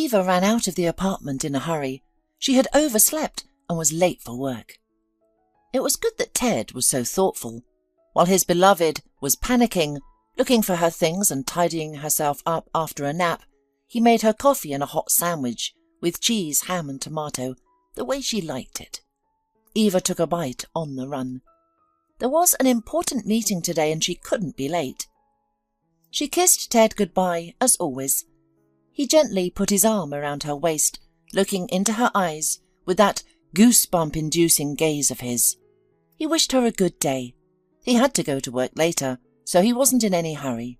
Eva ran out of the apartment in a hurry. She had overslept and was late for work. It was good that Ted was so thoughtful. While his beloved was panicking, looking for her things and tidying herself up after a nap, he made her coffee and a hot sandwich with cheese, ham and tomato, the way she liked it. Eva took a bite on the run. There was an important meeting today and she couldn't be late. She kissed Ted goodbye, as always. He gently put his arm around her waist, looking into her eyes with that goosebump-inducing gaze of his. He wished her a good day. He had to go to work later, so he wasn't in any hurry.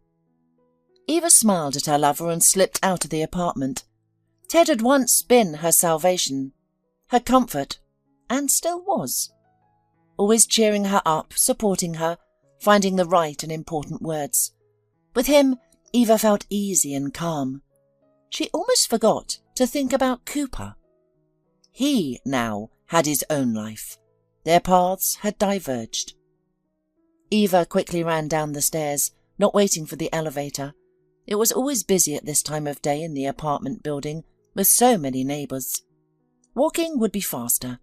Eva smiled at her lover and slipped out of the apartment. Ted had once been her salvation, her comfort, and still was. Always cheering her up, supporting her, finding the right and important words. With him, Eva felt easy and calm. She almost forgot to think about Cooper. He now had his own life. Their paths had diverged. Eva quickly ran down the stairs, not waiting for the elevator. It was always busy at this time of day in the apartment building, with so many neighbours. Walking would be faster.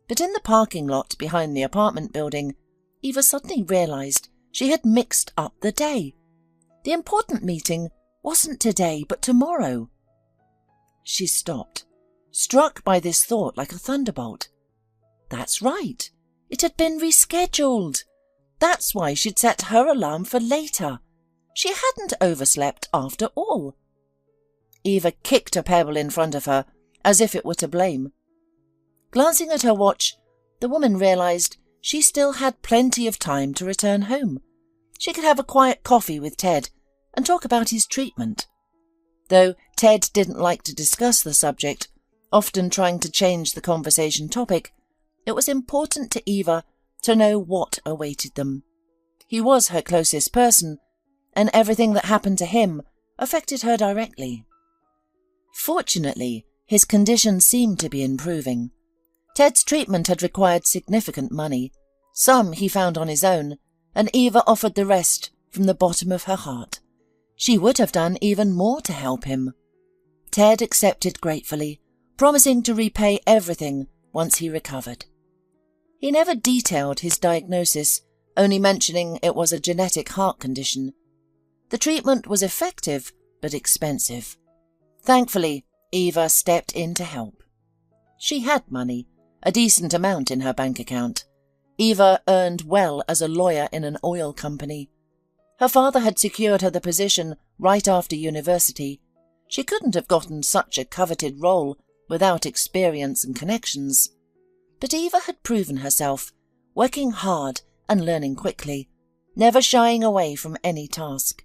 But in the parking lot behind the apartment building, Eva suddenly realised she had mixed up the day. The important meeting wasn't today, but tomorrow. She stopped, struck by this thought like a thunderbolt. That's right. It had been rescheduled. That's why she'd set her alarm for later. She hadn't overslept after all. Eva kicked a pebble in front of her, as if it were to blame. Glancing at her watch, the woman realised she still had plenty of time to return home. She could have a quiet coffee with Ted and talk about his treatment. Though Ted didn't like to discuss the subject, often trying to change the conversation topic, it was important to Eva to know what awaited them. He was her closest person, and everything that happened to him affected her directly. Fortunately, his condition seemed to be improving. Ted's treatment had required significant money. Some he found on his own, and Eva offered the rest from the bottom of her heart. She would have done even more to help him. Ted accepted gratefully, promising to repay everything once he recovered. He never detailed his diagnosis, only mentioning it was a genetic heart condition. The treatment was effective, but expensive. Thankfully, Eva stepped in to help. She had money, a decent amount in her bank account. Eva earned well as a lawyer in an oil company. Her father had secured her the position right after university. She couldn't have gotten such a coveted role without experience and connections. But Eva had proven herself, working hard and learning quickly, never shying away from any task.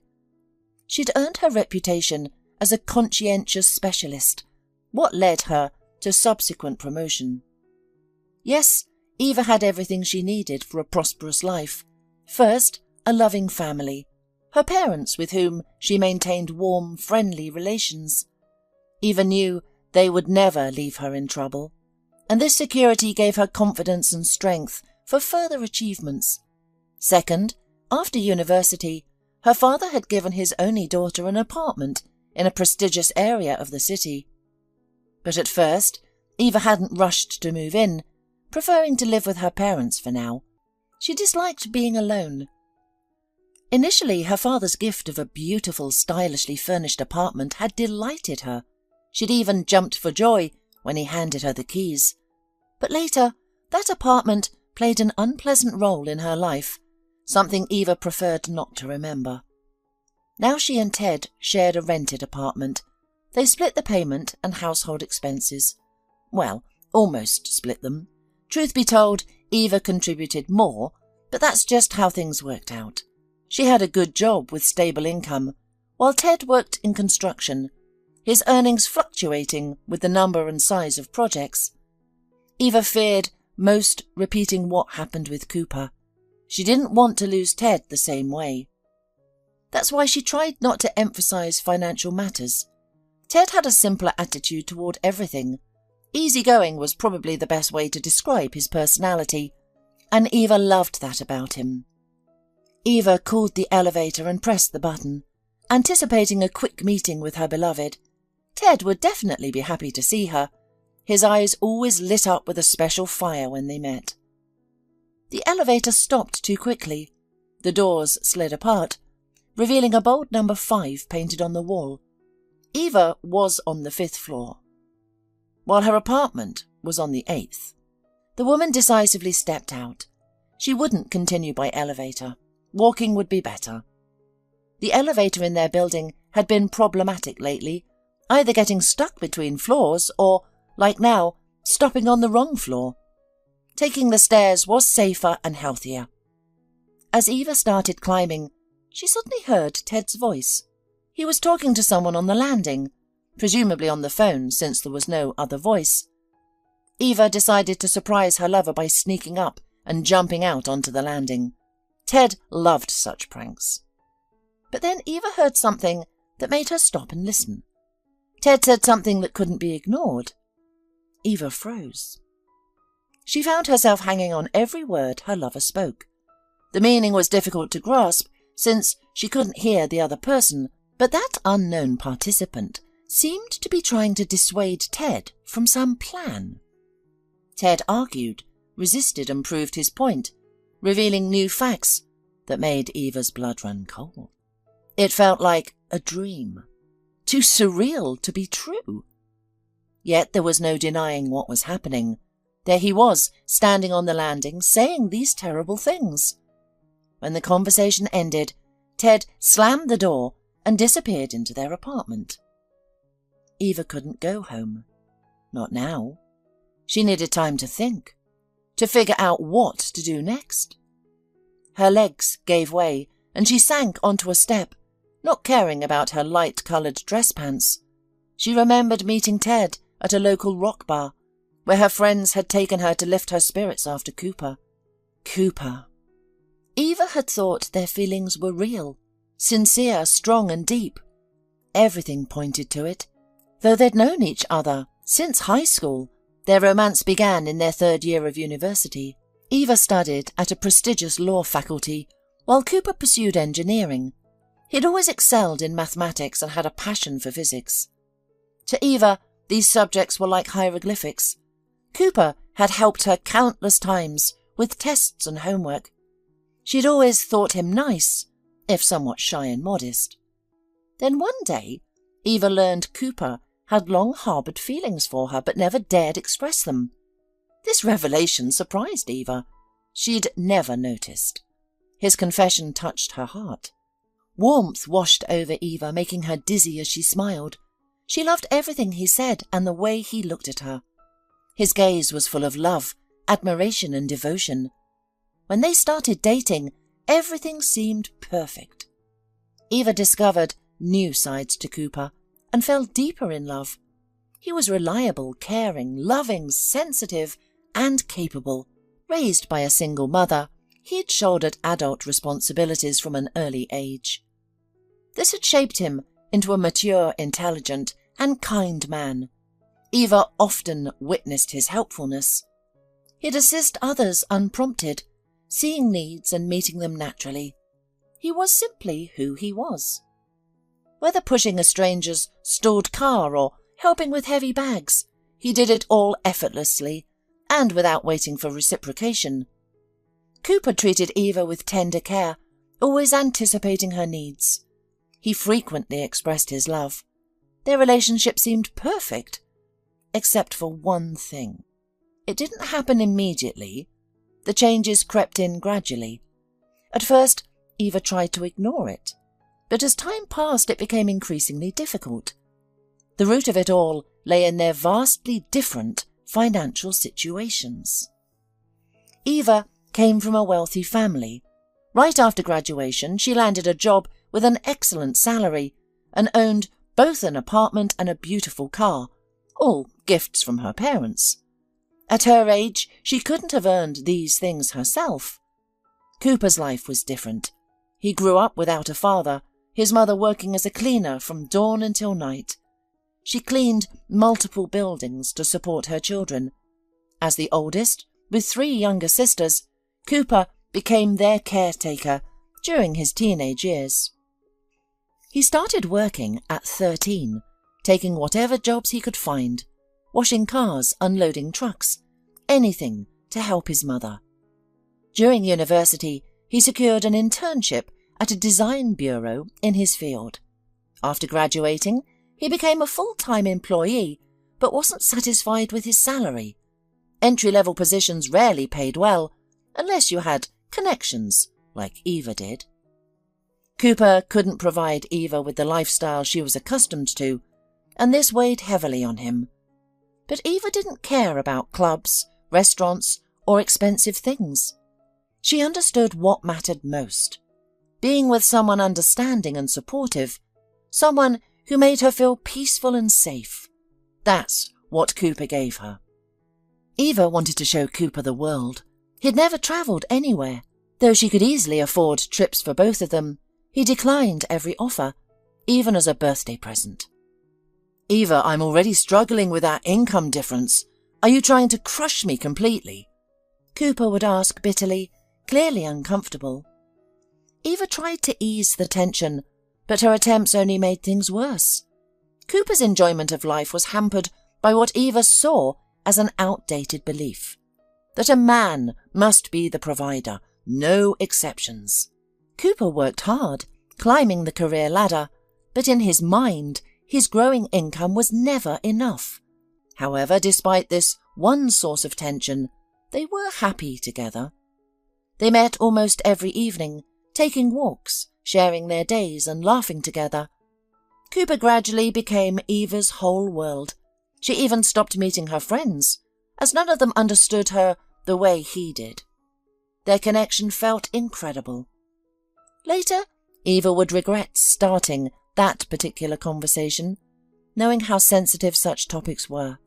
She'd earned her reputation as a conscientious specialist, what led her to subsequent promotion. Yes, Eva had everything she needed for a prosperous life. First, a loving family, her parents with whom she maintained warm, friendly relations. Eva knew they would never leave her in trouble, and this security gave her confidence and strength for further achievements. Second, after university, her father had given his only daughter an apartment in a prestigious area of the city. But at first, Eva hadn't rushed to move in, preferring to live with her parents for now. She disliked being alone. Initially, her father's gift of a beautiful, stylishly furnished apartment had delighted her. She'd even jumped for joy when he handed her the keys. But later, that apartment played an unpleasant role in her life, something Eva preferred not to remember. Now she and Ted shared a rented apartment. They split the payment and household expenses. Well, almost split them. Truth be told, Eva contributed more, but that's just how things worked out. She had a good job with stable income, while Ted worked in construction, his earnings fluctuating with the number and size of projects. Eva feared most repeating what happened with Cooper. She didn't want to lose Ted the same way. That's why she tried not to emphasize financial matters. Ted had a simpler attitude toward everything. Easygoing was probably the best way to describe his personality, and Eva loved that about him. Eva called the elevator and pressed the button, anticipating a quick meeting with her beloved. Ted would definitely be happy to see her. His eyes always lit up with a special fire when they met. The elevator stopped too quickly. The doors slid apart, revealing a bold number 5 painted on the wall. Eva was on the 5th floor, while her apartment was on the 8th. The woman decisively stepped out. She wouldn't continue by elevator. Walking would be better. The elevator in their building had been problematic lately, either getting stuck between floors or, like now, stopping on the wrong floor. Taking the stairs was safer and healthier. As Eva started climbing, she suddenly heard Ted's voice. He was talking to someone on the landing, presumably on the phone since there was no other voice. Eva decided to surprise her lover by sneaking up and jumping out onto the landing. Ted loved such pranks. But then Eva heard something that made her stop and listen. Ted said something that couldn't be ignored. Eva froze. She found herself hanging on every word her lover spoke. The meaning was difficult to grasp since she couldn't hear the other person, but that unknown participant seemed to be trying to dissuade Ted from some plan. Ted argued, resisted and proved his point, revealing new facts that made Eva's blood run cold. It felt like a dream, too surreal to be true. Yet there was no denying what was happening. There he was, standing on the landing, saying these terrible things. When the conversation ended, Ted slammed the door and disappeared into their apartment. Eva couldn't go home. Not now. She needed time to think, to figure out what to do next. Her legs gave way, and she sank onto a step, not caring about her light-coloured dress pants. She remembered meeting Ted at a local rock bar, where her friends had taken her to lift her spirits after Cooper. Cooper. Eva had thought their feelings were real, sincere, strong and deep. Everything pointed to it. Though they'd known each other since high school, their romance began in their 3rd year of university. Eva studied at a prestigious law faculty, while Cooper pursued engineering. He'd always excelled in mathematics and had a passion for physics. To Eva, these subjects were like hieroglyphics. Cooper had helped her countless times with tests and homework. She'd always thought him nice, if somewhat shy and modest. Then one day, Eva learned Cooper had long harboured feelings for her but never dared express them. This revelation surprised Eva. She'd never noticed. His confession touched her heart. Warmth washed over Eva, making her dizzy as she smiled. She loved everything he said and the way he looked at her. His gaze was full of love, admiration and devotion. When they started dating, everything seemed perfect. Eva discovered new sides to Cooper and fell deeper in love. He was reliable, caring, loving, sensitive and capable. Raised by a single mother, he'd shouldered adult responsibilities from an early age. This had shaped him into a mature, intelligent and kind man. Eva often witnessed his helpfulness. He'd assist others unprompted, seeing needs and meeting them naturally. He was simply who he was. Whether pushing a stranger's stalled car or helping with heavy bags, he did it all effortlessly and without waiting for reciprocation. Cooper treated Eva with tender care, always anticipating her needs. He frequently expressed his love. Their relationship seemed perfect, except for one thing. It didn't happen immediately. The changes crept in gradually. At first, Eva tried to ignore it, but as time passed it became increasingly difficult. The root of it all lay in their vastly different financial situations. Eva came from a wealthy family. Right after graduation, she landed a job with an excellent salary and owned both an apartment and a beautiful car, all gifts from her parents. At her age, she couldn't have earned these things herself. Cooper's life was different. He grew up without a father, his mother working as a cleaner from dawn until night. She cleaned multiple buildings to support her children. As the oldest, with 3 younger sisters, Cooper became their caretaker during his teenage years. He started working at 13. taking whatever jobs he could find, washing cars, unloading trucks, anything to help his mother. During university, he secured an internship at a design bureau in his field. After graduating, he became a full-time employee, but wasn't satisfied with his salary. Entry-level positions rarely paid well, unless you had connections, like Eva did. Cooper couldn't provide Eva with the lifestyle she was accustomed to, and this weighed heavily on him. But Eva didn't care about clubs, restaurants, or expensive things. She understood what mattered most: being with someone understanding and supportive, someone who made her feel peaceful and safe. That's what Cooper gave her. Eva wanted to show Cooper the world. He'd never travelled anywhere. Though she could easily afford trips for both of them, he declined every offer, even as a birthday present. "Eva, I'm already struggling with that income difference. Are you trying to crush me completely?" Cooper would ask bitterly, clearly uncomfortable. Eva tried to ease the tension, but her attempts only made things worse. Cooper's enjoyment of life was hampered by what Eva saw as an outdated belief: that a man must be the provider, no exceptions. Cooper worked hard, climbing the career ladder, but in his mind, his growing income was never enough. However, despite this one source of tension, they were happy together. They met almost every evening, taking walks, sharing their days and laughing together. Cooper gradually became Eva's whole world. She even stopped meeting her friends, as none of them understood her the way he did. Their connection felt incredible. Later, Eva would regret starting that particular conversation, knowing how sensitive such topics were.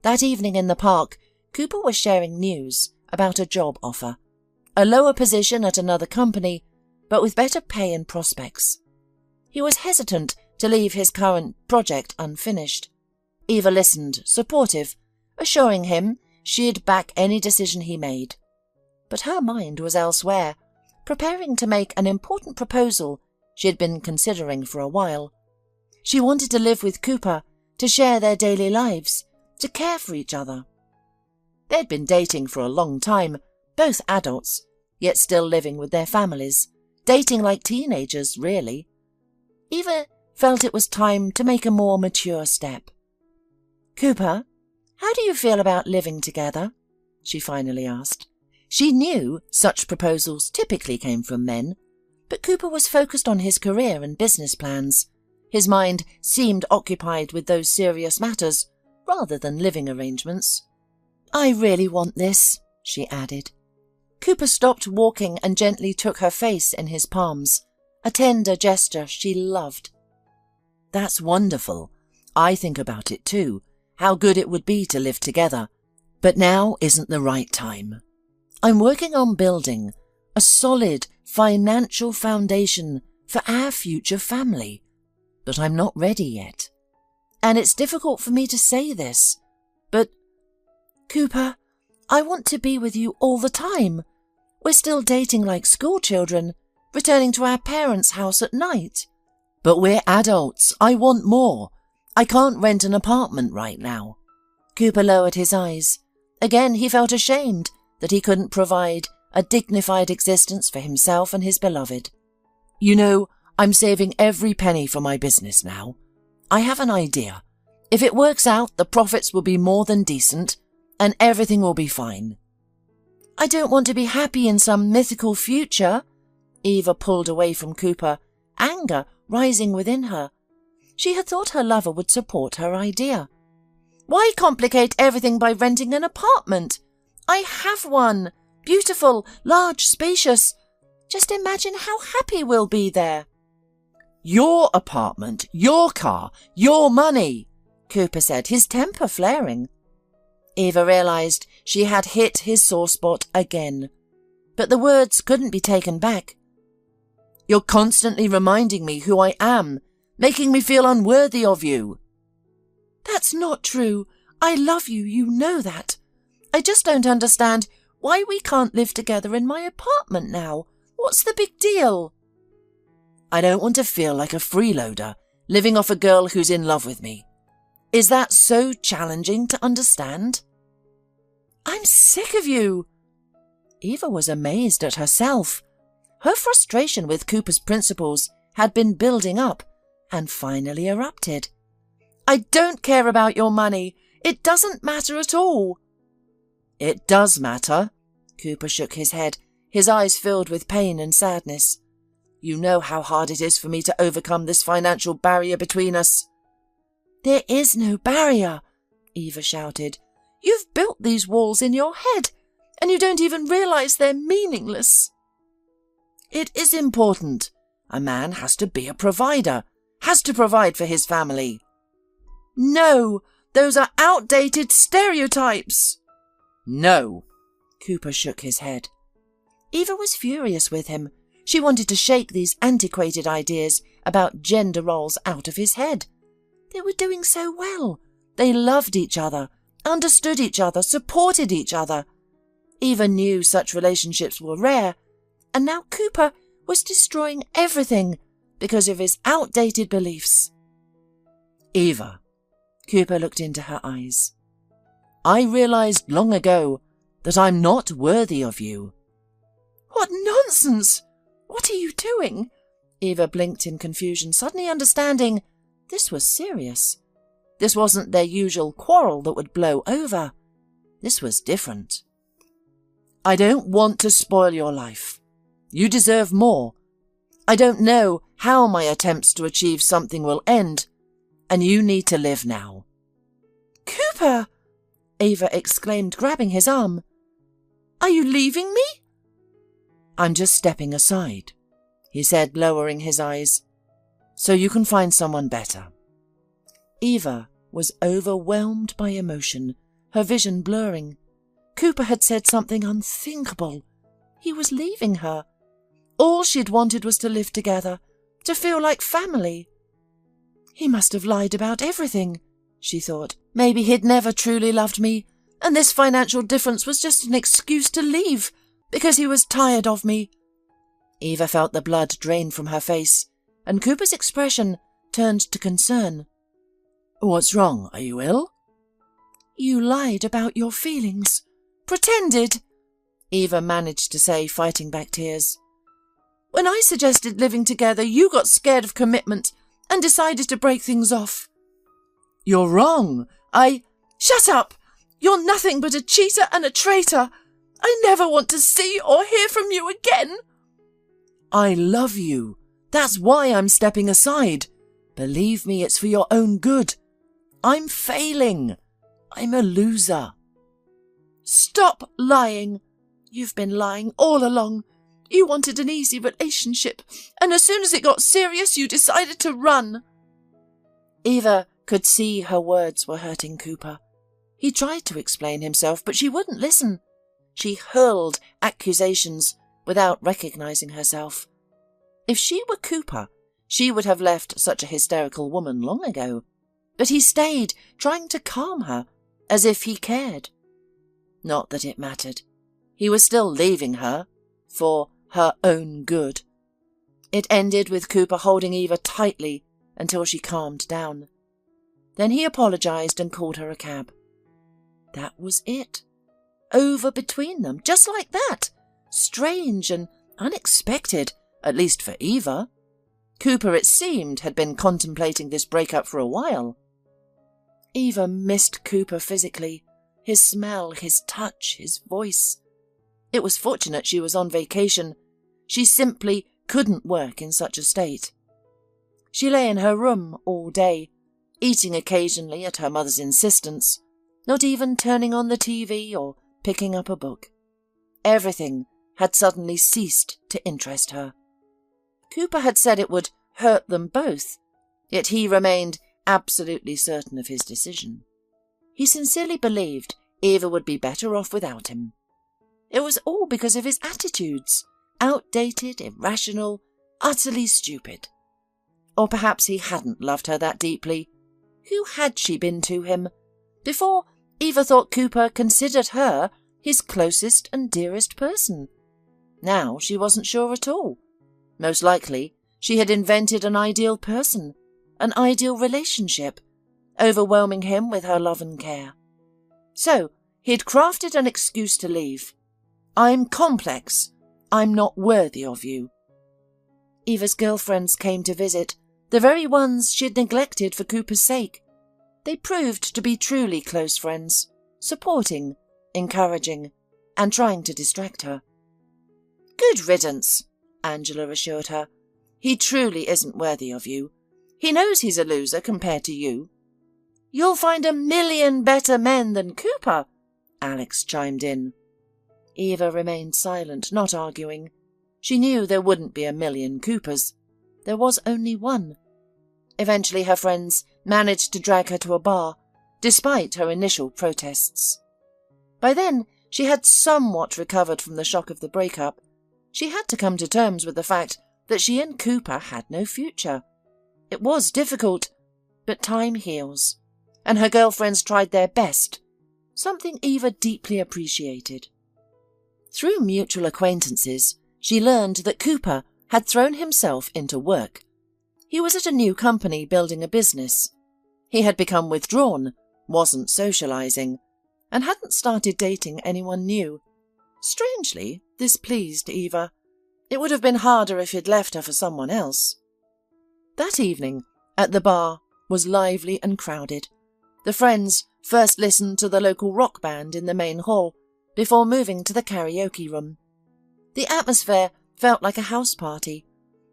That evening in the park, Cooper was sharing news about a job offer, a lower position at another company, but with better pay and prospects. He was hesitant to leave his current project unfinished. Eva listened, supportive, assuring him she'd back any decision he made. But her mind was elsewhere, preparing to make an important proposal she had been considering for a while. She wanted to live with Cooper, to share their daily lives, to care for each other. They'd been dating for a long time, both adults, yet still living with their families, dating like teenagers, really. Eva felt it was time to make a more mature step. "Cooper, how do you feel about living together?" she finally asked. She knew such proposals typically came from men, but Cooper was focused on his career and business plans. His mind seemed occupied with those serious matters, rather than living arrangements. "I really want this," she added. Cooper stopped walking and gently took her face in his palms, a tender gesture she loved. "That's wonderful. I think about it too, how good it would be to live together. But now isn't the right time. I'm working on building a solid financial foundation for our future family, but I'm not ready yet. And it's difficult for me to say this, but Cooper, I want to be with you all the time. We're still dating like schoolchildren, returning to our parents' house at night." "But we're adults. I want more. I can't rent an apartment right now." Cooper lowered his eyes. Again, he felt ashamed that he couldn't provide a dignified existence for himself and his beloved. "You know, I'm saving every penny for my business now. I have an idea. If it works out, the profits will be more than decent, and everything will be fine." "I don't want to be happy in some mythical future." Eva pulled away from Cooper, anger rising within her. She had thought her lover would support her idea. "Why complicate everything by renting an apartment? I have one. Beautiful, large, spacious. Just imagine how happy we'll be there." "Your apartment, your car, your money," Cooper said, his temper flaring. Eva realized she had hit his sore spot again, but the words couldn't be taken back. "You're constantly reminding me who I am, making me feel unworthy of you." "That's not true. I love you, you know that. I just don't understand why we can't live together in my apartment now. What's the big deal?" "I don't want to feel like a freeloader, living off a girl who's in love with me. Is that so challenging to understand? I'm sick of you. Eva was amazed at herself. Her frustration with Cooper's principles had been building up and finally erupted. I don't care about your money. It doesn't matter at all. It does matter. Cooper shook his head, his eyes filled with pain and sadness. You know how hard it is for me to overcome this financial barrier between us. There is no barrier, Eva shouted. You've built these walls in your head, and you don't even realize they're meaningless. It is important. A man has to be a provider, has to provide for his family. No, those are outdated stereotypes. No. Cooper shook his head. Eva was furious with him. She wanted to shake these antiquated ideas about gender roles out of his head. They were doing so well. They loved each other, understood each other, supported each other. Eva knew such relationships were rare, and now Cooper was destroying everything because of his outdated beliefs. Eva, Cooper looked into her eyes. I realized long ago that I'm not worthy of you. What nonsense! What are you doing? Eva blinked in confusion, suddenly understanding this was serious. This wasn't their usual quarrel that would blow over. This was different. I don't want to spoil your life. You deserve more. I don't know how my attempts to achieve something will end, and you need to live now. Cooper! Eva exclaimed, grabbing his arm. Are you leaving me? I'm just stepping aside, he said, lowering his eyes, so you can find someone better. Eva was overwhelmed by emotion, her vision blurring. Cooper had said something unthinkable. He was leaving her. All she'd wanted was to live together, to feel like family. He must have lied about everything, she thought. Maybe he'd never truly loved me, and this financial difference was just an excuse to leave, because he was tired of me. Eva felt the blood drain from her face, and Cooper's expression turned to concern. What's wrong? Are you ill? You lied about your feelings. Pretended, Eva managed to say, fighting back tears. When I suggested living together, you got scared of commitment and decided to break things off. You're wrong. Shut up! You're nothing but a cheater and a traitor. I never want to see or hear from you again. I love you. That's why I'm stepping aside. Believe me, it's for your own good. I'm failing. I'm a loser. Stop lying. You've been lying all along. You wanted an easy relationship, and as soon as it got serious, you decided to run. Eva could see her words were hurting Cooper. He tried to explain himself, but she wouldn't listen. She hurled accusations without recognizing herself. If she were Cooper, she would have left such a hysterical woman long ago. But he stayed, trying to calm her, as if he cared. Not that it mattered. He was still leaving her, for her own good. It ended with Cooper holding Eva tightly until she calmed down. Then he apologized and called her a cab. That was it. Over between them, just like that. Strange and unexpected, at least for Eva. Cooper, it seemed, had been contemplating this breakup for a while. Eva missed Cooper physically, his smell, his touch, his voice. It was fortunate she was on vacation. She simply couldn't work in such a state. She lay in her room all day, eating occasionally at her mother's insistence, not even turning on the TV or picking up a book. Everything had suddenly ceased to interest her. Cooper had said it would hurt them both, yet he remained absolutely certain of his decision. He sincerely believed Eva would be better off without him. It was all because of his attitudes, outdated, irrational, utterly stupid. Or perhaps he hadn't loved her that deeply. Who had she been to him? Before, Eva thought Cooper considered her his closest and dearest person. Now she wasn't sure at all. Most likely, she had invented an ideal person, an ideal relationship, overwhelming him with her love and care. So he'd crafted an excuse to leave. "I'm complex. I'm not worthy of you." Eva's girlfriends came to visit, the very ones she'd neglected for Cooper's sake. They proved to be truly close friends, supporting, encouraging, and trying to distract her. "Good riddance," Angela assured her. "He truly isn't worthy of you. He knows he's a loser compared to you." "You'll find 1,000,000 better men than Cooper," Alex chimed in. Eva remained silent, not arguing. She knew there wouldn't be 1,000,000 Coopers. There was only one. Eventually her friends managed to drag her to a bar, despite her initial protests. By then, she had somewhat recovered from the shock of the breakup. She had to come to terms with the fact that she and Cooper had no future. It was difficult, but time heals, and her girlfriends tried their best, something Eva deeply appreciated. Through mutual acquaintances, she learned that Cooper had thrown himself into work. He was at a new company building a business. He had become withdrawn, wasn't socializing, and hadn't started dating anyone new. Strangely, this pleased Eva. It would have been harder if he'd left her for someone else. That evening, at the bar, was lively and crowded. The friends first listened to the local rock band in the main hall before moving to the karaoke room. The atmosphere felt like a house party.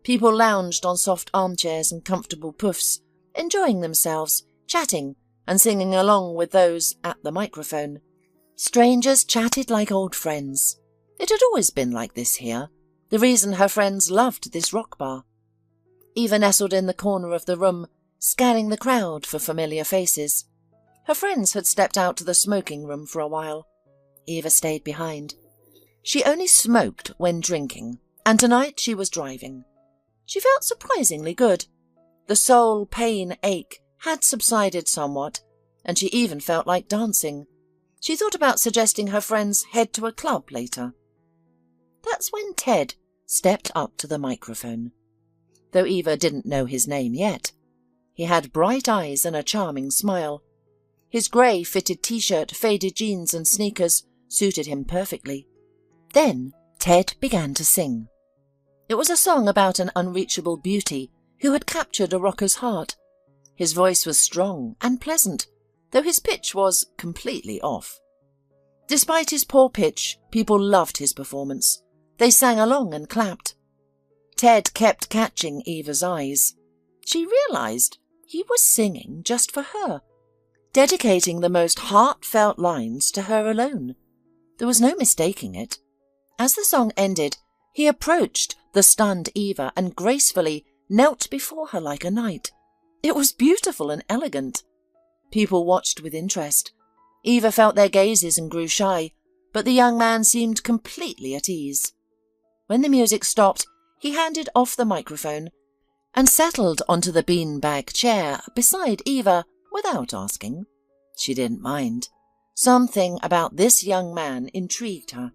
People lounged on soft armchairs and comfortable puffs, enjoying themselves, chatting and singing along with those at the microphone. Strangers chatted like old friends. It had always been like this here, the reason her friends loved this rock bar. Eva nestled in the corner of the room, scanning the crowd for familiar faces. Her friends had stepped out to the smoking room for a while. Eva stayed behind. She only smoked when drinking, and tonight she was driving. She felt surprisingly good. The soul pain ache had subsided somewhat, and she even felt like dancing. She thought about suggesting her friends head to a club later. That's when Ted stepped up to the microphone. Though Eva didn't know his name yet. He had bright eyes and a charming smile. His grey fitted t-shirt, faded jeans and sneakers suited him perfectly. Then Ted began to sing. It was a song about an unreachable beauty who had captured a rocker's heart. His voice was strong and pleasant, though his pitch was completely off. Despite his poor pitch, people loved his performance. They sang along and clapped. Ted kept catching Eva's eyes. She realized he was singing just for her, dedicating the most heartfelt lines to her alone. There was no mistaking it. As the song ended, he approached the stunned Eva and gracefully knelt before her like a knight. It was beautiful and elegant. People watched with interest. Eva felt their gazes and grew shy, but the young man seemed completely at ease. When the music stopped, he handed off the microphone and settled onto the beanbag chair beside Eva without asking. She didn't mind. Something about this young man intrigued her.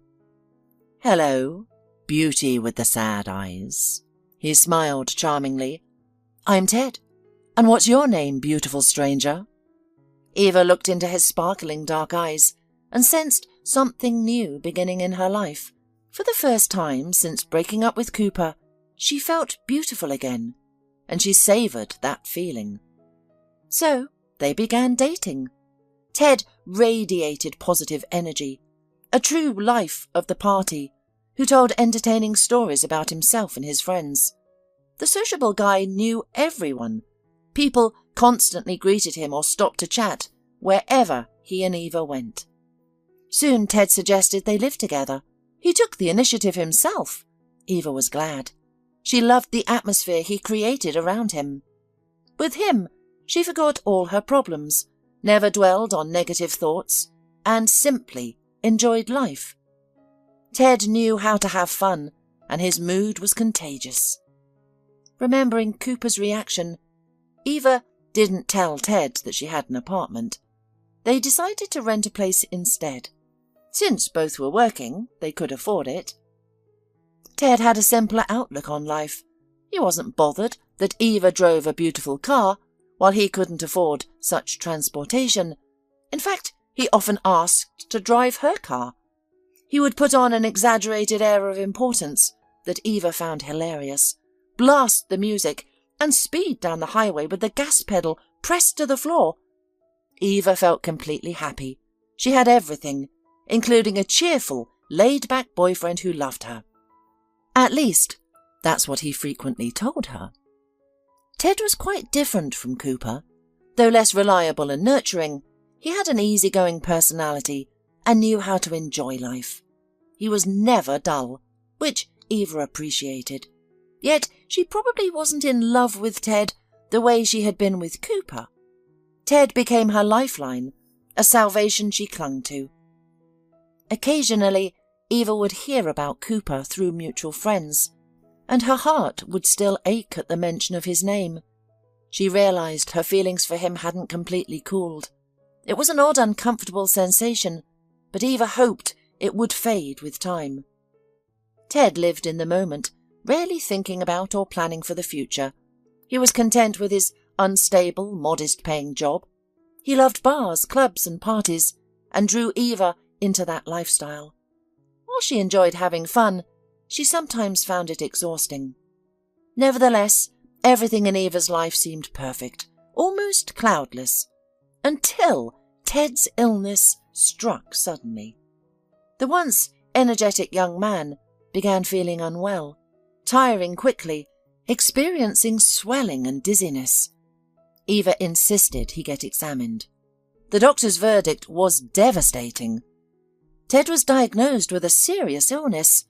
"Hello, beauty with the sad eyes." He smiled charmingly. "I'm Ted. And what's your name, beautiful stranger?" Eva looked into his sparkling dark eyes and sensed something new beginning in her life. For the first time since breaking up with Cooper, she felt beautiful again, and she savoured that feeling. So they began dating. Ted radiated positive energy, a true life of the party, who told entertaining stories about himself and his friends. The sociable guy knew everyone. People constantly greeted him or stopped to chat wherever he and Eva went. Soon Ted suggested they live together. He took the initiative himself. Eva was glad. She loved the atmosphere he created around him. With him, she forgot all her problems, never dwelled on negative thoughts, and simply enjoyed life. Ted knew how to have fun, and his mood was contagious. Remembering Cooper's reaction, Eva didn't tell Ted that she had an apartment. They decided to rent a place instead. Since both were working, they could afford it. Ted had a simpler outlook on life. He wasn't bothered that Eva drove a beautiful car while he couldn't afford such transportation. In fact, he often asked to drive her car. He would put on an exaggerated air of importance that Eva found hilarious, blast the music, and speed down the highway with the gas pedal pressed to the floor. Eva felt completely happy. She had everything, including a cheerful, laid-back boyfriend who loved her. At least, that's what he frequently told her. Ted was quite different from Cooper. Though less reliable and nurturing, he had an easygoing personality and knew how to enjoy life. He was never dull, which Eva appreciated. Yet she probably wasn't in love with Ted the way she had been with Cooper. Ted became her lifeline, a salvation she clung to. Occasionally, Eva would hear about Cooper through mutual friends, and her heart would still ache at the mention of his name. She realized her feelings for him hadn't completely cooled. It was an odd, uncomfortable sensation, but Eva hoped it would fade with time. Ted lived in the moment, rarely thinking about or planning for the future. He was content with his unstable, modest-paying job. He loved bars, clubs, and parties, and drew Eva into that lifestyle. While she enjoyed having fun, she sometimes found it exhausting. Nevertheless, everything in Eva's life seemed perfect, almost cloudless, until Ted's illness struck suddenly. The once energetic young man began feeling unwell, tiring quickly, experiencing swelling and dizziness. Eva insisted he get examined. The doctor's verdict was devastating. Ted was diagnosed with a serious illness.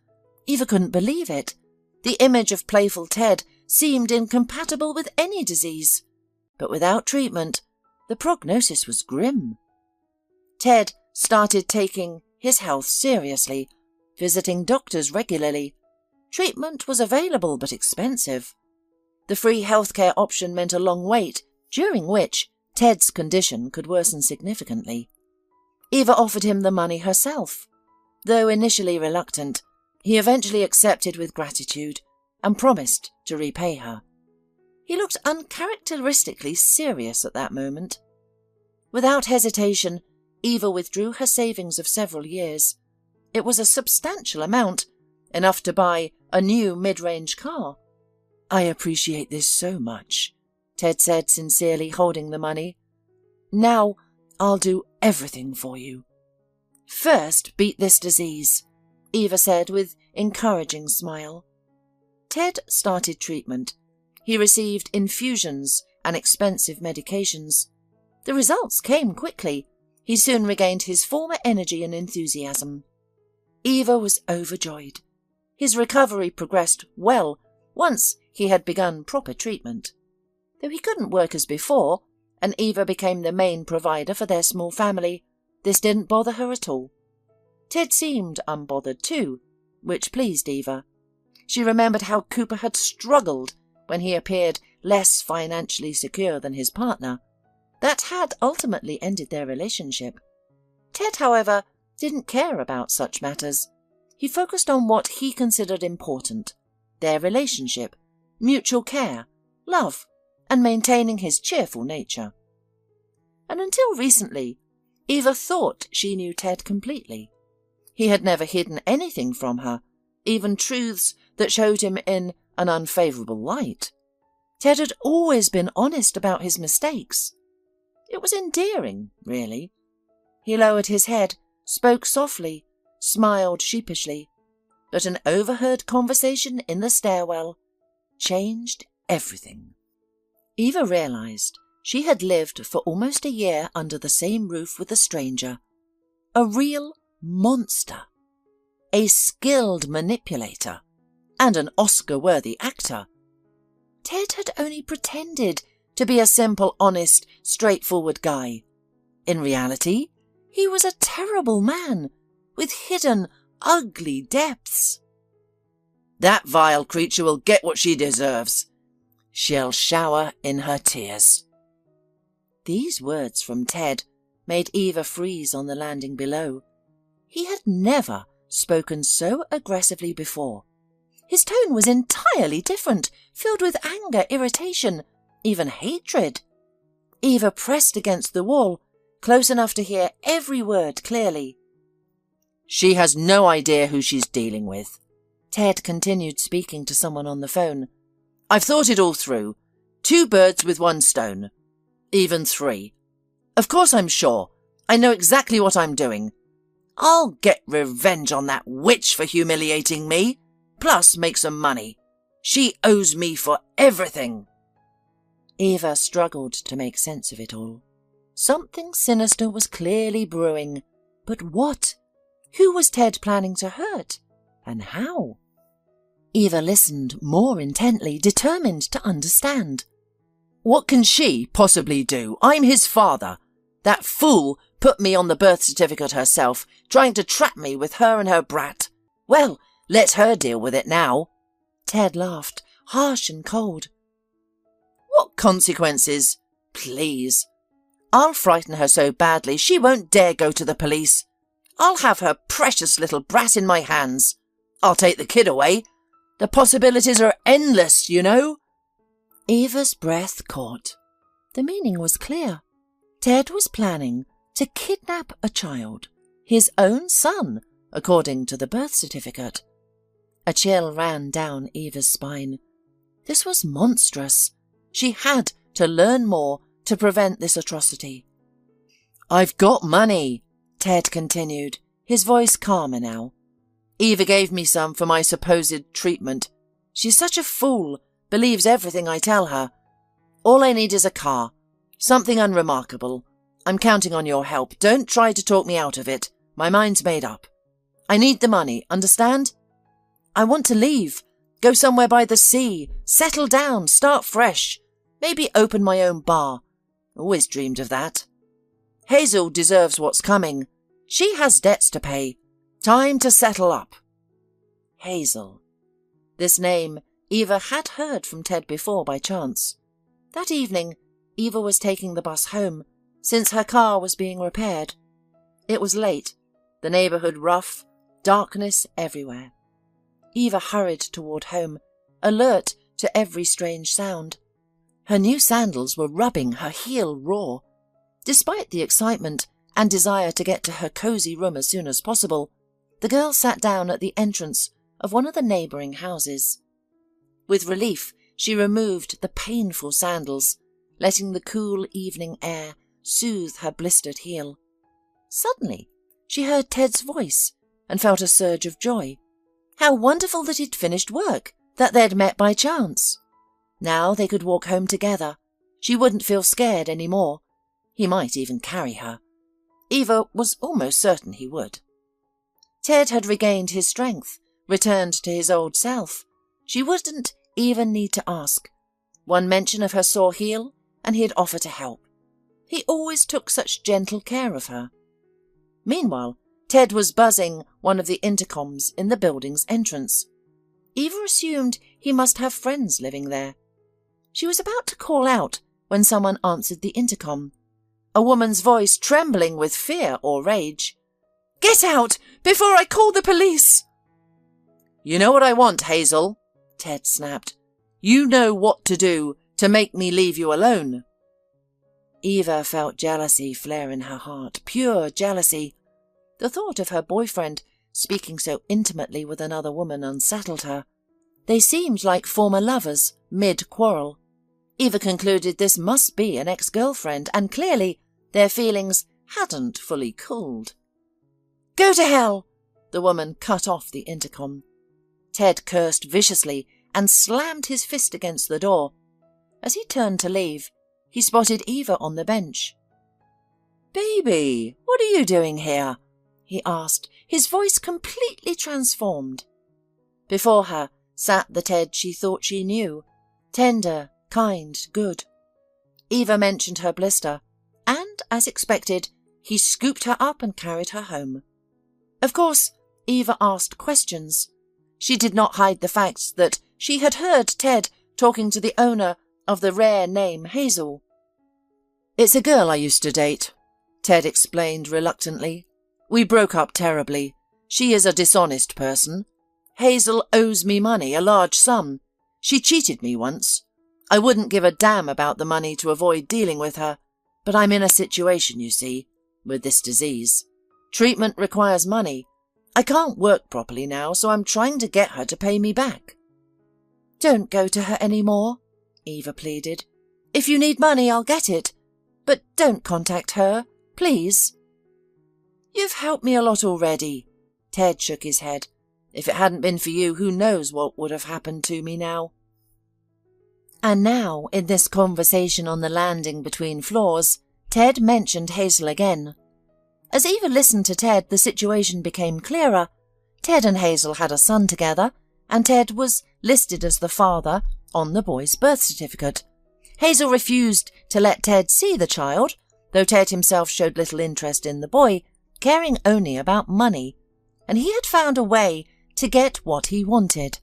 Eva couldn't believe it. The image of playful Ted seemed incompatible with any disease. But without treatment, the prognosis was grim. Ted started taking his health seriously, visiting doctors regularly. Treatment was available but expensive. The free healthcare option meant a long wait, during which Ted's condition could worsen significantly. Eva offered him the money herself. Though initially reluctant, he eventually accepted with gratitude and promised to repay her. He looked uncharacteristically serious at that moment. Without hesitation, Eva withdrew her savings of several years. It was a substantial amount, enough to buy a new mid-range car. "I appreciate this so much," Ted said sincerely, holding the money. "Now I'll do everything for you." "First, beat this disease," Eva said with encouraging smile. Ted started treatment. He received infusions and expensive medications. The results came quickly. He soon regained his former energy and enthusiasm. Eva was overjoyed. His recovery progressed well once he had begun proper treatment. Though he couldn't work as before, and Eva became the main provider for their small family, this didn't bother her at all. Ted seemed unbothered too, which pleased Eva. She remembered how Cooper had struggled when he appeared less financially secure than his partner. That had ultimately ended their relationship. Ted, however, didn't care about such matters. He focused on what he considered important: their relationship, mutual care, love, and maintaining his cheerful nature. And until recently, Eva thought she knew Ted completely. He had never hidden anything from her, even truths that showed him in an unfavourable light. Ted had always been honest about his mistakes. It was endearing, really. He lowered his head, spoke softly, smiled sheepishly, but an overheard conversation in the stairwell changed everything. Eva realized she had lived for almost a year under the same roof with a stranger, a real monster, a skilled manipulator, and an Oscar-worthy actor. Ted had only pretended to be a simple, honest, straightforward guy. In reality, he was a terrible man with hidden, ugly depths. "That vile creature will get what she deserves. She'll shower in her tears." These words from Ted made Eva freeze on the landing below. He had never spoken so aggressively before. His tone was entirely different, filled with anger, irritation, even hatred. Eva pressed against the wall, close enough to hear every word clearly. "She has no idea who she's dealing with." Ted continued speaking to someone on the phone. "I've thought it all through. 2 birds with 1 stone. Even 3. Of course I'm sure. I know exactly what I'm doing. I'll get revenge on that witch for humiliating me, plus make some money. She owes me for everything." Eva struggled to make sense of it all. Something sinister was clearly brewing. But what? Who was Ted planning to hurt? And how? Eva listened more intently, determined to understand. "What can she possibly do? I'm his father. That fool put me on the birth certificate herself, trying to trap me with her and her brat. Well, let her deal with it now." Ted laughed, harsh and cold. "What consequences? Please. I'll frighten her so badly she won't dare go to the police. I'll have her precious little brat in my hands. I'll take the kid away. The possibilities are endless, you know." Eva's breath caught. The meaning was clear. Ted was planning to kidnap a child, his own son, according to the birth certificate. A chill ran down Eva's spine. This was monstrous. She had to learn more to prevent this atrocity. "I've got money," Ted continued, his voice calmer now. "Eva gave me some for my supposed treatment. She's such a fool, believes everything I tell her. All I need is a car. Something unremarkable. I'm counting on your help. Don't try to talk me out of it. My mind's made up. I need the money, understand? I want to leave. Go somewhere by the sea. Settle down. Start fresh. Maybe open my own bar. Always dreamed of that. Hazel deserves what's coming. She has debts to pay. Time to settle up." Hazel. This name Eva had heard from Ted before by chance. That evening, Eva was taking the bus home, since her car was being repaired. It was late, the neighbourhood rough, darkness everywhere. Eva hurried toward home, alert to every strange sound. Her new sandals were rubbing her heel raw. Despite the excitement and desire to get to her cosy room as soon as possible, the girl sat down at the entrance of one of the neighbouring houses. With relief, she removed the painful sandals, letting the cool evening air soothe her blistered heel. Suddenly, she heard Ted's voice and felt a surge of joy. How wonderful that he'd finished work, that they'd met by chance. Now they could walk home together. She wouldn't feel scared any more. He might even carry her. Eva was almost certain he would. Ted had regained his strength, returned to his old self. She wouldn't even need to ask. One mention of her sore heel, and he'd offer to help. He always took such gentle care of her. Meanwhile, Ted was buzzing one of the intercoms in the building's entrance. Eva assumed he must have friends living there. She was about to call out when someone answered the intercom. A woman's voice trembling with fear or rage. "Get out before I call the police!" "You know what I want, Hazel," Ted snapped. "You know what to do to make me leave you alone." Eva felt jealousy flare in her heart, pure jealousy. The thought of her boyfriend speaking so intimately with another woman unsettled her. They seemed like former lovers, mid-quarrel. Eva concluded this must be an ex-girlfriend, and clearly their feelings hadn't fully cooled. "Go to hell!" The woman cut off the intercom. Ted cursed viciously and slammed his fist against the door. As he turned to leave, he spotted Eva on the bench. "Baby, what are you doing here?" he asked, his voice completely transformed. Before her sat the Ted she thought she knew, tender, kind, good. Eva mentioned her blister, and, as expected, he scooped her up and carried her home. Of course, Eva asked questions. She did not hide the fact that she had heard Ted talking to the owner of the rare name Hazel. "It's a girl I used to date," Ted explained reluctantly. "We broke up terribly. She is a dishonest person. Hazel owes me money, a large sum. She cheated me once. I wouldn't give a damn about the money to avoid dealing with her. But I'm in a situation, you see, with this disease. Treatment requires money. I can't work properly now, so I'm trying to get her to pay me back." "Don't go to her any more," Eva pleaded. "If you need money, I'll get it. But don't contact her, please." "You've helped me a lot already." Ted shook his head. "If it hadn't been for you, who knows what would have happened to me now." And now, in this conversation on the landing between floors, Ted mentioned Hazel again. As Eva listened to Ted, the situation became clearer. Ted and Hazel had a son together, and Ted was listed as the father on the boy's birth certificate. Hazel refused to let Ted see the child, though Ted himself showed little interest in the boy, caring only about money, and he had found a way to get what he wanted.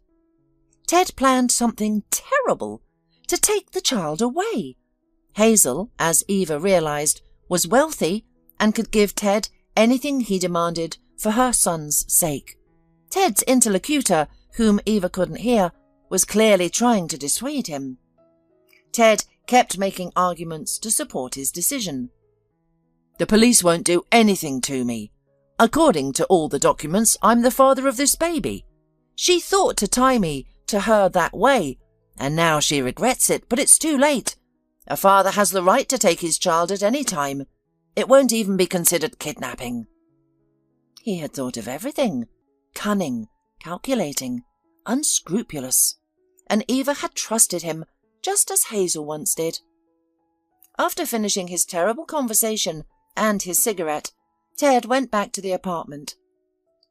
Ted planned something terrible to take the child away. Hazel, as Eva realized, was wealthy and could give Ted anything he demanded for her son's sake. Ted's interlocutor, whom Eva couldn't hear, was clearly trying to dissuade him. Ted kept making arguments to support his decision. "The police won't do anything to me. According to all the documents, I'm the father of this baby. She thought to tie me to her that way, and now she regrets it, but it's too late. A father has the right to take his child at any time. It won't even be considered kidnapping." He had thought of everything. Cunning, calculating, unscrupulous. And Eva had trusted him, just as Hazel once did. After finishing his terrible conversation and his cigarette, Ted went back to the apartment.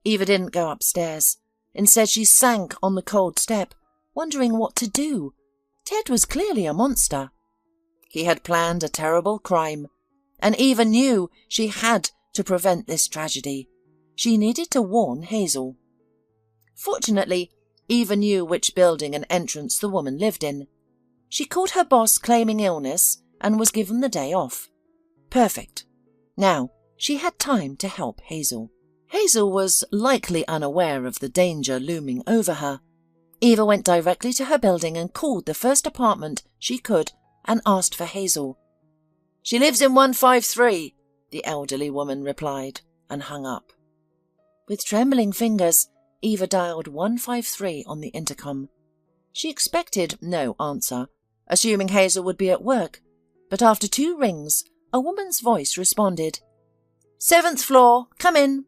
Eva didn't go upstairs. Instead, she sank on the cold step, wondering what to do. Ted was clearly a monster. He had planned a terrible crime, and Eva knew she had to prevent this tragedy. She needed to warn Hazel. Fortunately, Eva knew which building and entrance the woman lived in. She called her boss claiming illness and was given the day off. Perfect. Now, she had time to help Hazel. Hazel was likely unaware of the danger looming over her. Eva went directly to her building and called the first apartment she could and asked for Hazel. "She lives in 153, the elderly woman replied and hung up. With trembling fingers, Eva dialed 153 on the intercom. She expected no answer, assuming Hazel would be at work, but after 2 rings, a woman's voice responded. "7th floor, come in."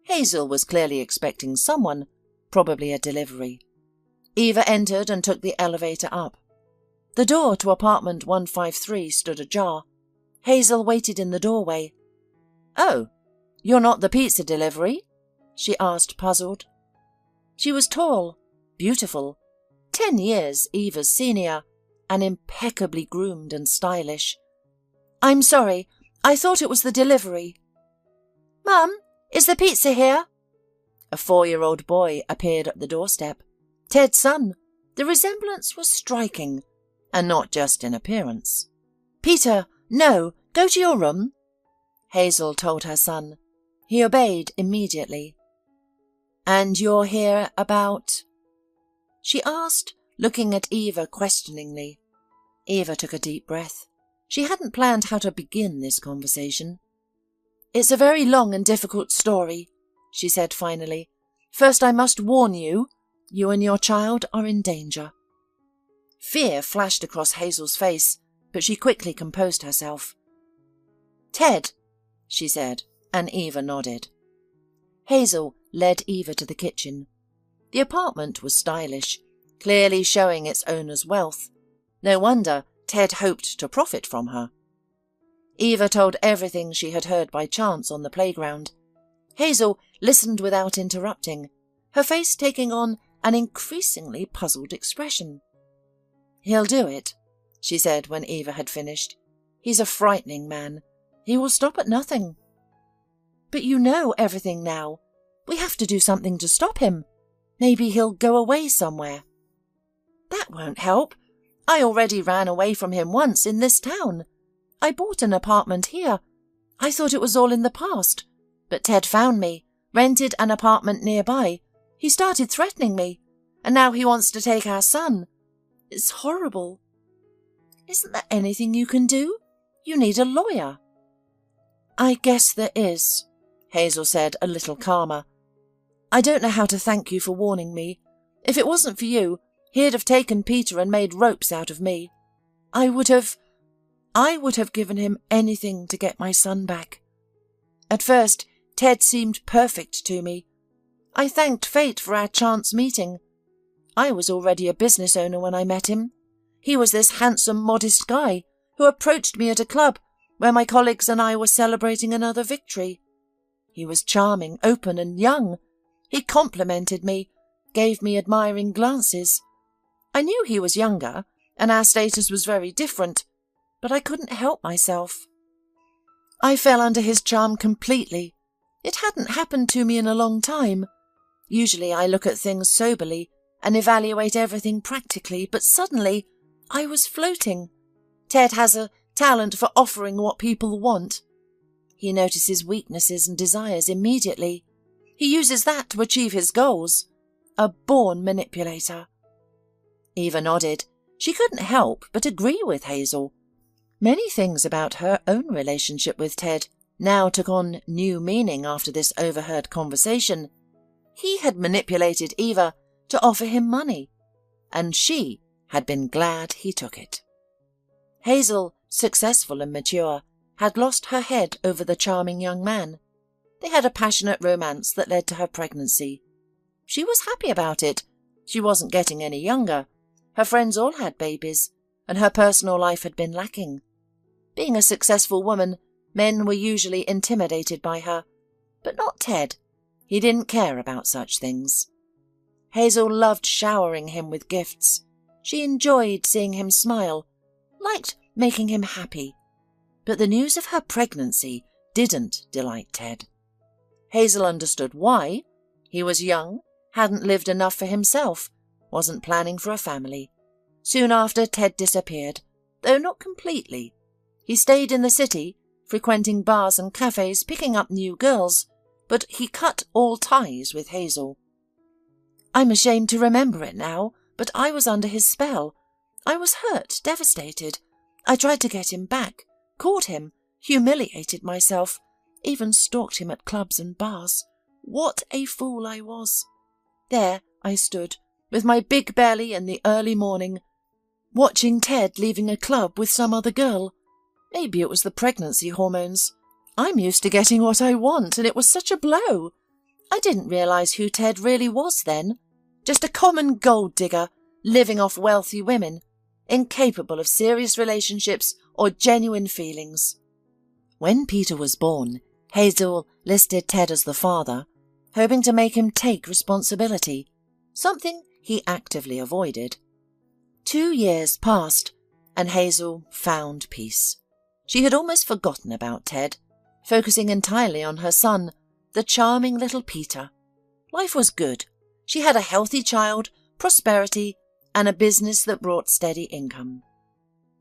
Hazel was clearly expecting someone, probably a delivery. Eva entered and took the elevator up. The door to apartment 153 stood ajar. Hazel waited in the doorway. "Oh, you're not the pizza delivery?" she asked, puzzled. She was tall, beautiful, 10 years Eva's senior, and impeccably groomed and stylish. "I'm sorry, I thought it was the delivery." "Mum, is the pizza here?" A 4-year-old boy appeared at the doorstep. Ted's son. The resemblance was striking, and not just in appearance. "Peter, no, go to your room," Hazel told her son. He obeyed immediately. "And you're here about?" she asked, looking at Eva questioningly. Eva took a deep breath. She hadn't planned how to begin this conversation. "It's a very long and difficult story," she said finally. "First, I must warn you, you and your child are in danger." Fear flashed across Hazel's face, but she quickly composed herself. "Ted," she said, and Eva nodded. Hazel led Eva to the kitchen. The apartment was stylish, clearly showing its owner's wealth. No wonder Ted hoped to profit from her. Eva told everything she had heard by chance on the playground. Hazel listened without interrupting, her face taking on an increasingly puzzled expression. "He'll do it," she said when Eva had finished. "He's a frightening man. He will stop at nothing." "But you know everything now. We have to do something to stop him. Maybe he'll go away somewhere." "That won't help. I already ran away from him once in this town. I bought an apartment here. I thought it was all in the past. But Ted found me, rented an apartment nearby. He started threatening me, and now he wants to take our son. It's horrible." "Isn't there anything you can do?" You need a lawyer." "I guess there is," Hazel said, a little calmer. "I don't know how to thank you for warning me. If it wasn't for you, he'd have taken Peter and made ropes out of me. I would have given him anything to get my son back. At first, Ted seemed perfect to me. I thanked fate for our chance meeting. I was already a business owner when I met him. He was this handsome, modest guy who approached me at a club where my colleagues and I were celebrating another victory. He was charming, open and young. He complimented me, gave me admiring glances. I knew he was younger, and our status was very different, but I couldn't help myself. I fell under his charm completely. It hadn't happened to me in a long time. Usually I look at things soberly and evaluate everything practically, but suddenly I was floating. Ted has a talent for offering what people want. He notices weaknesses and desires immediately. He uses that to achieve his goals. A born manipulator." Eva nodded. She couldn't help but agree with Hazel. Many things about her own relationship with Ted now took on new meaning after this overheard conversation. He had manipulated Eva to offer him money, and she had been glad he took it. Hazel, successful and mature, had lost her head over the charming young man. They had a passionate romance that led to her pregnancy. She was happy about it. She wasn't getting any younger. Her friends all had babies, and her personal life had been lacking. Being a successful woman, men were usually intimidated by her, but not Ted. He didn't care about such things. Hazel loved showering him with gifts. She enjoyed seeing him smile, liked making him happy. But the news of her pregnancy didn't delight Ted. Hazel understood why. He was young, hadn't lived enough for himself, wasn't planning for a family. Soon after, Ted disappeared, though not completely. He stayed in the city, frequenting bars and cafes, picking up new girls, but he cut all ties with Hazel. I'm ashamed to remember it now, but I was under his spell. I was hurt, devastated. I tried to get him back, caught him, humiliated myself, even stalked him at clubs and bars. What a fool I was. There I stood, with my big belly in the early morning, watching Ted leaving a club with some other girl. Maybe it was the pregnancy hormones. I'm used to getting what I want, and it was such a blow. I didn't realize who Ted really was then. Just a common gold digger, living off wealthy women, incapable of serious relationships or genuine feelings. When Peter was born, Hazel listed Ted as the father, hoping to make him take responsibility, something he actively avoided. 2 years passed, and Hazel found peace. She had almost forgotten about Ted, focusing entirely on her son, the charming little Peter. Life was good. She had a healthy child, prosperity, and a business that brought steady income.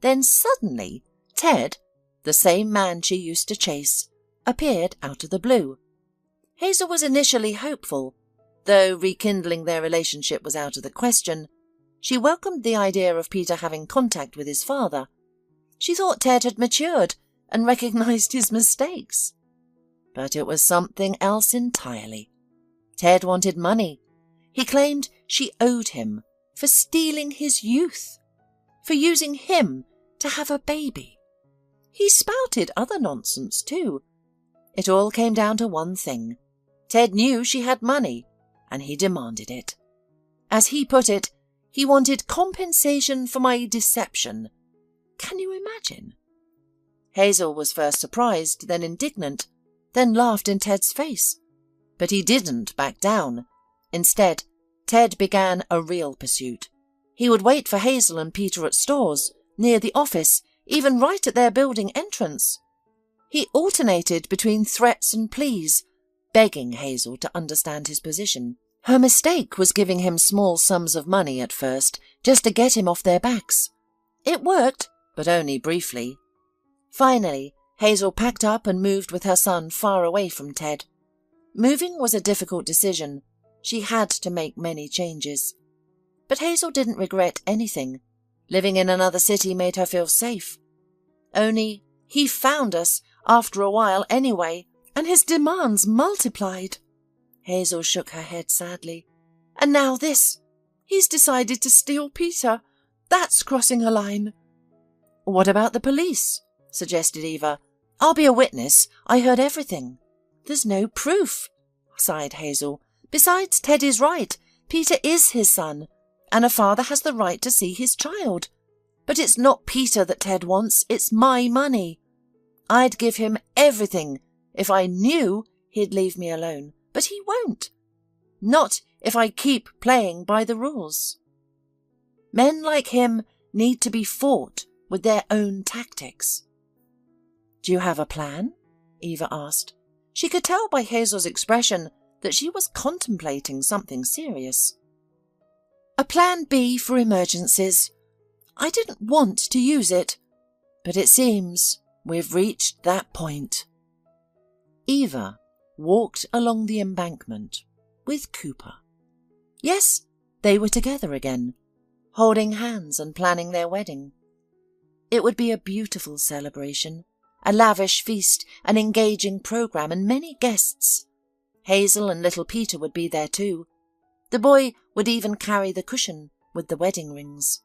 Then suddenly, Ted, the same man she used to chase, appeared out of the blue. Hazel was initially hopeful, though rekindling their relationship was out of the question. She welcomed the idea of Peter having contact with his father. She thought Ted had matured and recognized his mistakes. But it was something else entirely. Ted wanted money. He claimed she owed him for stealing his youth, for using him to have a baby. He spouted other nonsense too. It all came down to one thing. Ted knew she had money, and he demanded it. As he put it, he wanted compensation for my deception. Can you imagine? Hazel was first surprised, then indignant, then laughed in Ted's face. But he didn't back down. Instead, Ted began a real pursuit. He would wait for Hazel and Peter at stores, near the office, even right at their building entrance. He alternated between threats and pleas, begging Hazel to understand his position. Her mistake was giving him small sums of money at first, just to get him off their backs. It worked, but only briefly. Finally, Hazel packed up and moved with her son far away from Ted. Moving was a difficult decision. She had to make many changes. But Hazel didn't regret anything. Living in another city made her feel safe. Only He found us after a while anyway, and his demands multiplied. Hazel shook her head sadly. And now this. He's decided to steal Peter. That's crossing a line. What about the police? Suggested Eva. I'll be a witness. I heard everything. There's no proof, sighed Hazel. Besides, Ted is right. Peter is his son, and a father has the right to see his child. But it's not Peter that Ted wants, it's my money. I'd give him everything if I knew he'd leave me alone, but he won't. Not if I keep playing by the rules. Men like him need to be fought with their own tactics. Do you have a plan? Eva asked. She could tell by Hazel's expression that she was contemplating something serious. A plan B for emergencies. I didn't want to use it, but it seems we've reached that point. Eva walked along the embankment with Cooper. Yes, they were together again, holding hands and planning their wedding. It would be a beautiful celebration, a lavish feast, an engaging programme, and many guests. Hazel and little Peter would be there too. The boy would even carry the cushion with the wedding rings.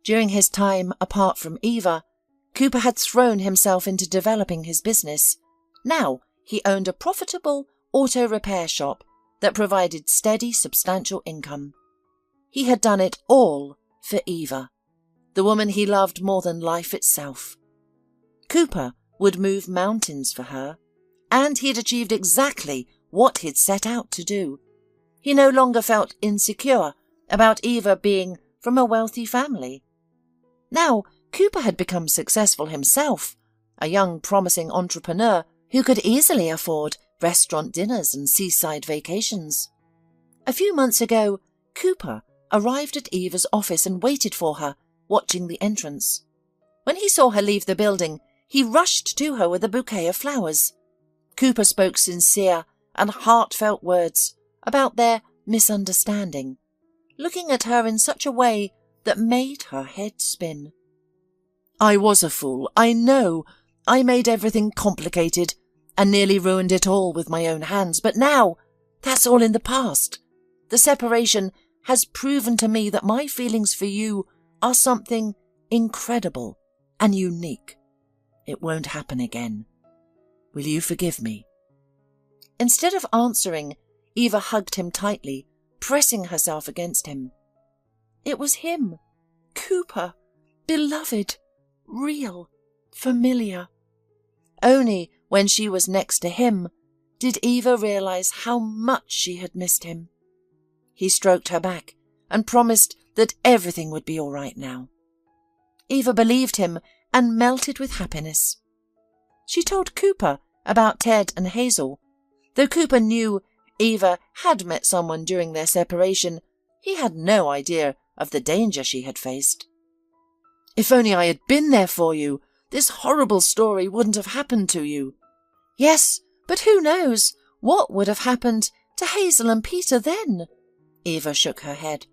During his time apart from Eva, Cooper had thrown himself into developing his business. Now he owned a profitable auto repair shop that provided steady, substantial income. He had done it all for Eva, the woman he loved more than life itself. Cooper would move mountains for her, and he had achieved exactly what he'd set out to do. He no longer felt insecure about Eva being from a wealthy family. Now, Cooper had become successful himself, a young promising entrepreneur who could easily afford restaurant dinners and seaside vacations. A few months ago, Cooper arrived at Eva's office and waited for her, watching the entrance. When he saw her leave the building, he rushed to her with a bouquet of flowers. Cooper spoke sincere and heartfelt words about their misunderstanding, looking at her in such a way that made her head spin. I was a fool, I know. I made everything complicated and nearly ruined it all with my own hands, but now that's all in the past. The separation has proven to me that my feelings for you are something incredible and unique. It won't happen again. Will you forgive me? Instead of answering, Eva hugged him tightly, pressing herself against him. It was him, Cooper, beloved, real, familiar. Only when she was next to him did Eva realize how much she had missed him. He stroked her back and promised that everything would be all right now. Eva believed him and melted with happiness. She told Cooper about Ted and Hazel. Though Cooper knew Eva had met someone during their separation, he had no idea of the danger she had faced. If only I had been there for you, this horrible story wouldn't have happened to you. Yes, but who knows what would have happened to Hazel and Peter then? Eva shook her head.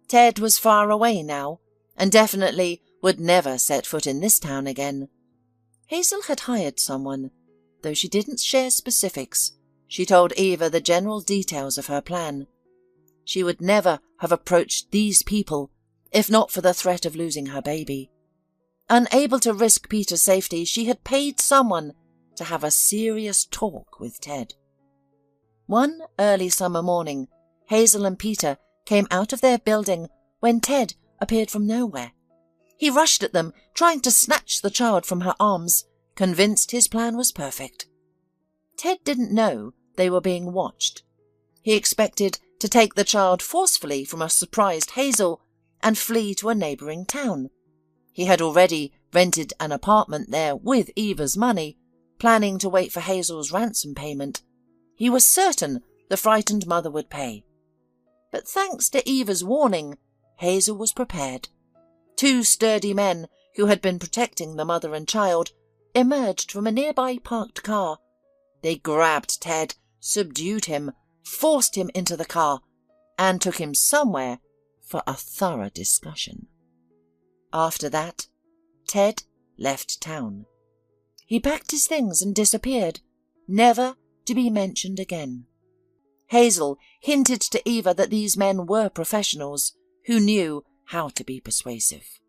Ted was far away now, and definitely would never set foot in this town again. Hazel had hired someone, though she didn't share specifics. She told Eva the general details of her plan. She would never have approached these people if not for the threat of losing her baby. Unable to risk Peter's safety, she had paid someone to have a serious talk with Ted. One early summer morning, Hazel and Peter came out of their building when Ted appeared from nowhere. He rushed at them, trying to snatch the child from her arms, convinced his plan was perfect. Ted didn't know they were being watched. He expected to take the child forcefully from a surprised Hazel and flee to a neighbouring town. He had already rented an apartment there with Eva's money, planning to wait for Hazel's ransom payment. He was certain the frightened mother would pay. But thanks to Eva's warning, Hazel was prepared. Two sturdy men who had been protecting the mother and child emerged from a nearby parked car. They grabbed Ted, subdued him, forced him into the car, and took him somewhere for a thorough discussion. After that, Ted left town. He packed his things and disappeared, never to be mentioned again. Hazel hinted to Eva that these men were professionals who knew how to be persuasive.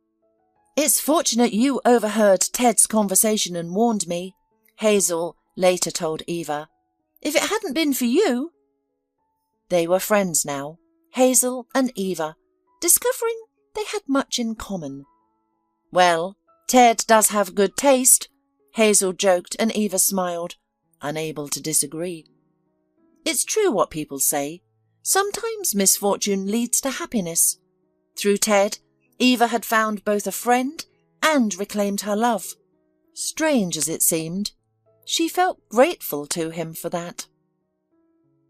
"It's fortunate you overheard Ted's conversation and warned me," Hazel later told Eva. "If it hadn't been for you—" They were friends now, Hazel and Eva, discovering they had much in common. "Well, Ted does have good taste," Hazel joked, and Eva smiled, unable to disagree. It's true what people say. Sometimes misfortune leads to happiness. Through Ted, Eva had found both a friend and reclaimed her love. Strange as it seemed, she felt grateful to him for that.